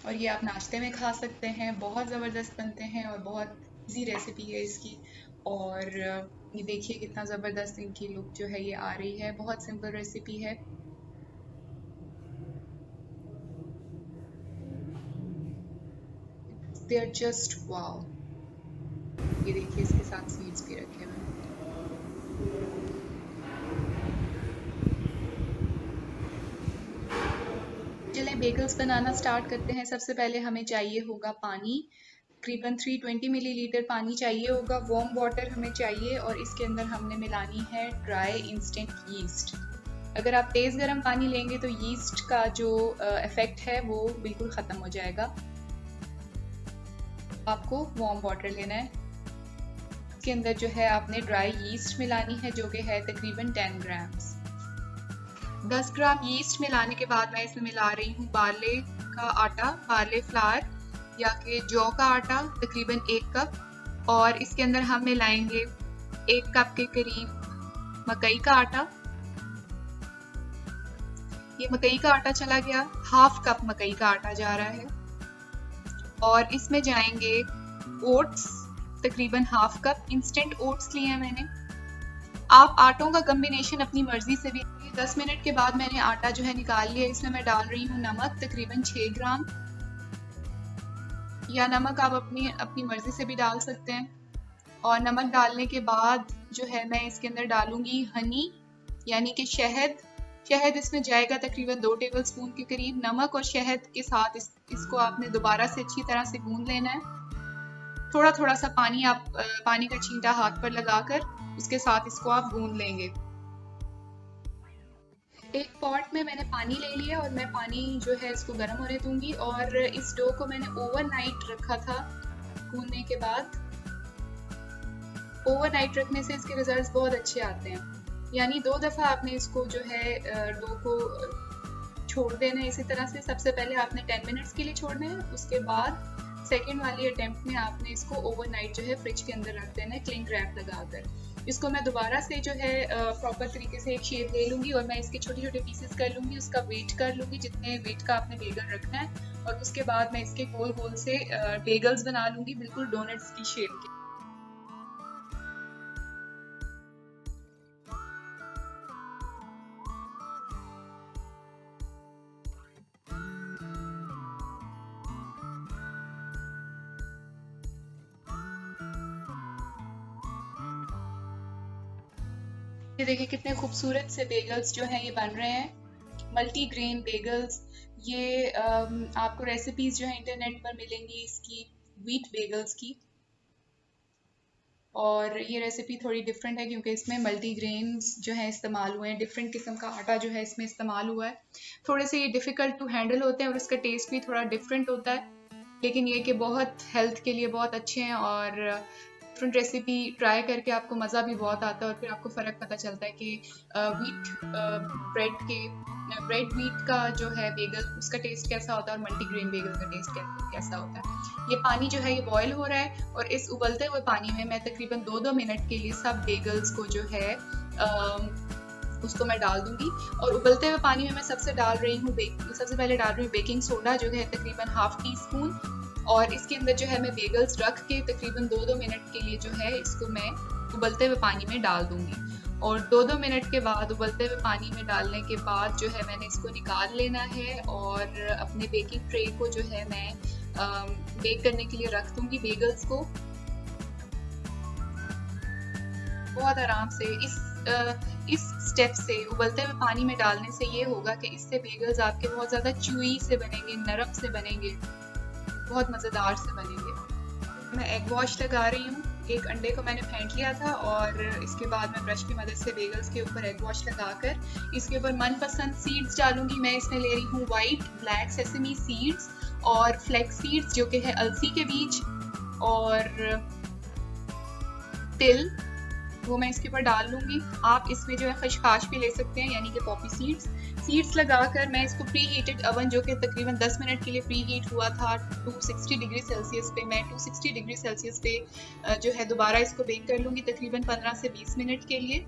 और ये आप नाश्ते में खा सकते हैं, बहुत ज़बरदस्त बनते हैं और बहुत इजी रेसिपी है इसकी। और ये देखिए कितना ज़बरदस्त इनकी लुक जो है ये आ रही है, बहुत सिंपल रेसिपी है। They are just wow. ये देखिए इसके साथ सीड्स भी रखे हुए हैं। चलें बेगल्स बनाना स्टार्ट करते हैं। सबसे पहले हमें चाहिए होगा पानी, तकरीबन 320 मिलीलीटर पानी चाहिए होगा। वार्म वाटर हमें चाहिए और इसके अंदर हमने मिलानी है ड्राई इंस्टेंट यीस्ट। अगर आप तेज़ गर्म पानी लेंगे तो यीस्ट का जो इफ़ेक्ट है वो बिल्कुल ख़त्म हो जाएगा। आपको वार्म वाटर लेना है। इसके अंदर जो है आपने ड्राई यीस्ट मिलानी है जो कि है तकरीबन 10 ग्राम्स। 10 ग्राम यीस्ट मिलाने के बाद मैं इसमें मिला रही हूँ बार्ले का आटा, बार्ले फ्लावर या कि जौ का आटा तकरीबन 1 कप। और इसके अंदर हम मिलाएंगे 1 कप के करीब मकई का आटा। ये मकई का आटा चला गया, हाफ कप मकई का आटा जा रहा है। और इसमें जाएंगे ओट्स, तकरीबन हाफ कप इंस्टेंट ओट्स लिए हैं मैंने। आप आटों का कम्बिनेशन अपनी मर्जी से भी। 10 मिनट के बाद मैंने आटा जो है निकाल लिया। इसमें मैं डाल रही हूँ नमक, तकरीबन 6 ग्राम, या नमक आप अपनी अपनी मर्जी से भी डाल सकते हैं। और नमक डालने के बाद जो है मैं इसके अंदर डालूंगी हनी, यानी कि शहद। शहद इसमें जाएगा तकरीबन 2 टेबल स्पून के करीब। नमक और शहद के साथ इसको आपने दोबारा से अच्छी तरह से गूंद लेना है। थोड़ा थोड़ा सा पानी, आप पानी का छींटा हाथ पर लगाकर उसके साथ इसको आप गूंद लेंगे। एक पॉट में मैंने पानी ले लिया और मैं पानी जो है इसको गर्म होने दूंगी। और इस डो को मैंने ओवरनाइट रखा था गूंदने के बाद। ओवरनाइट रखने से इसके रिजल्ट्स बहुत अच्छे आते हैं। यानी 2 दफ़ा आपने इसको जो है डो को छोड़ देना है इसी तरह से। सबसे पहले आपने 10 मिनट्स के लिए छोड़ना है, उसके बाद सेकेंड वाली अटेम्प्ट में आपने इसको ओवरनाइट जो है फ्रिज के अंदर रख देना है क्लिंग रैप लगाकर। इसको मैं दोबारा से जो है प्रॉपर तरीके से एक शेप ले लूँगी और मैं इसके छोटे छोटे पीसेस कर लूँगी। उसका वेट कर लूँगी जितने वेट का आपने बेगल रखना है। और उसके बाद मैं इसके गोल गोल से बेगल्स बना लूँगी, बिल्कुल डोनट्स की शेप के। ये देखिए कितने खूबसूरत से बेगल्स जो हैं ये बन रहे हैं, मल्टी ग्रेन बेगल्स। ये आपको रेसिपीज जो है इंटरनेट पर मिलेंगी इसकी, व्हीट बेगल्स की। और ये रेसिपी थोड़ी डिफरेंट है क्योंकि इसमें मल्टी ग्रेन्स जो है इस्तेमाल हुए हैं, डिफरेंट किस्म का आटा जो है इसमें इस्तेमाल हुआ है। थोड़े से ये डिफ़िकल्ट टू हैंडल होते हैं और इसका टेस्ट भी थोड़ा डिफरेंट होता है, लेकिन ये कि बहुत हेल्थ के लिए बहुत अच्छे हैं। और डिफरेंट रेसिपी ट्राई करके आपको मज़ा भी बहुत आता है और फिर आपको फ़र्क पता चलता है कि व्हीट ब्रेड के ब्रेड व्हीट का जो है बेगल उसका टेस्ट कैसा होता है और मल्टीग्रेन बेगल का टेस्ट कैसा होता है। ये पानी जो है ये बॉयल हो रहा है और इस उबलते हुए पानी में मैं तकरीबन 2-2 मिनट के लिए सब बेगल्स को जो है उसको मैं डाल दूंगी। और उबलते हुए पानी में मैं सबसे पहले डाल रही हूँ बेकिंग सोडा जो है तकरीबन हाफ टी स्पून। और इसके अंदर जो है मैं बेगल्स रख के तकरीबन 2-2 मिनट के लिए जो है इसको मैं उबलते हुए पानी में डाल दूंगी। और 2-2 मिनट के बाद उबलते हुए पानी में डालने के बाद जो है मैंने इसको निकाल लेना है और अपने बेकिंग ट्रे को जो है मैं बेक करने के लिए रख दूंगी बेगल्स को। बहुत आराम से इस स्टेप से उबलते हुए पानी में डालने से ये होगा कि इससे बेगल्स आपके बहुत ज़्यादा च्यूई से बनेंगे, नरम से बनेंगे, बहुत मज़ेदार से बनेंगे। मैं एग वॉश लगा रही हूँ। एक अंडे को मैंने फेंट लिया था और इसके बाद मैं ब्रश की मदद से बेगल्स के ऊपर एग वॉश लगाकर इसके ऊपर मनपसंद सीड्स डालूंगी। मैं इसमें ले रही हूँ वाइट ब्लैक सेसमी सीड्स और फ्लैक्स सीड्स जो कि है अलसी के बीज, और तिल, वो मैं इसके ऊपर डाल लूँगी। आप इसमें जो है खशखाश भी ले सकते हैं, यानी कि पॉपी सीड्स लगाकर मैं इसको प्री हीटेड ओवन जो कि तकरीबन 10 मिनट के लिए प्री हीट हुआ था 260 डिग्री सेल्सियस पे, मैं 260 डिग्री सेल्सियस पे जो है दोबारा इसको बेक कर लूँगी तकरीबन 15 से 20 मिनट के लिए।